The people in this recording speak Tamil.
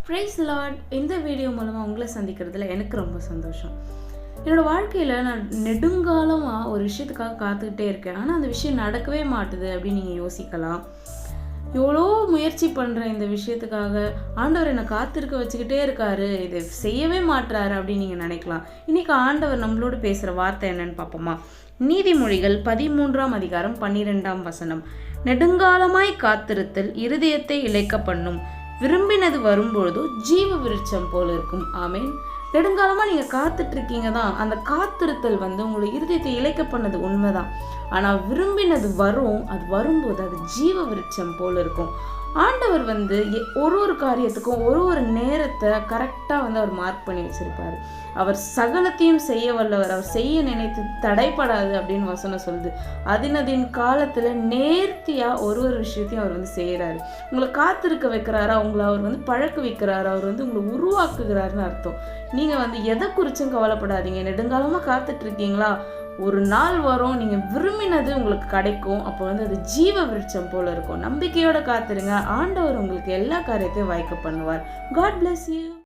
Price Lord. இந்த வீடியோ மூலமாக உங்களை சந்திக்கிறதுல எனக்கு ரொம்ப சந்தோஷம். என்னோடய வாழ்க்கையில் நான் நெடுங்காலமாக ஒரு விஷயத்துக்காக காத்துக்கிட்டே இருக்கேன். ஆனால் அந்த விஷயம் நடக்கவே மாட்டுது அப்படின்னு நீங்கள் யோசிக்கலாம். எவ்வளோ முயற்சி பண்ணுறேன் இந்த விஷயத்துக்காக, ஆண்டவர் என்னை காத்திருக்க வச்சுக்கிட்டே இருக்காரு, இதை செய்யவே மாட்டுறாரு அப்படின்னு நீங்கள் நினைக்கலாம். இன்றைக்கி ஆண்டவர் நம்மளோடு பேசுகிற வார்த்தை என்னன்னு பார்ப்போமா? நீதிமொழிகள் 13ஆம் அதிகாரம் 12ஆம் வசனம். நெடுங்காலமாய் காத்திருத்தல் இருதயத்தை இளைக்க பண்ணும், விரும்பினது வரும்பொழுதோ ஜீவ விருட்சம் போல இருக்கும். ஆமேன். நெடுங்காலமாக நீங்கள் காத்துட்ருக்கீங்க தான். அந்த காத்திருத்தல் உங்களை இருதயத்தை இளைக்க பண்ணது உண்மைதான். ஆனால் விரும்பினது வரும், அது வரும்போது அது ஜீவ விருட்சம் போல இருக்கும். ஆண்டவர் ஒரு காரியத்துக்கும் ஒரு நேரத்தை கரெக்டாக அவர் மார்க் பண்ணி வச்சிருப்பாரு. அவர் சகலத்தையும் செய்ய வல்லவர். அவர் செய்ய நினைத்து தடைப்படாது அப்படின்னு வசனம் சொல்லுது. அதினதின் காலத்தில் நேர்த்தியாக ஒரு விஷயத்தையும் அவர் செய்கிறாரு. உங்களை காத்திருக்க வைக்கிறாரா, உங்களை அவர் பழக்க வைக்கிறாரா, அவர் உங்களை உருவாக்குகிறாருன்னு அர்த்தம். நீங்கள் எதை குறிச்சும் கவலைப்படாதீங்க. நெடுங்காலமாக காத்துட்டு இருக்கீங்களா? ஒரு நாள் வரும், நீங்கள் விரும்பினது உங்களுக்கு கிடைக்கும். அப்போ அது ஜீவ விருட்சம் போல இருக்கும். நம்பிக்கையோட காத்துருங்க. ஆண்டவர் உங்களுக்கு எல்லா காரியத்தையும் வாய்க்க பண்ணுவார். God bless you.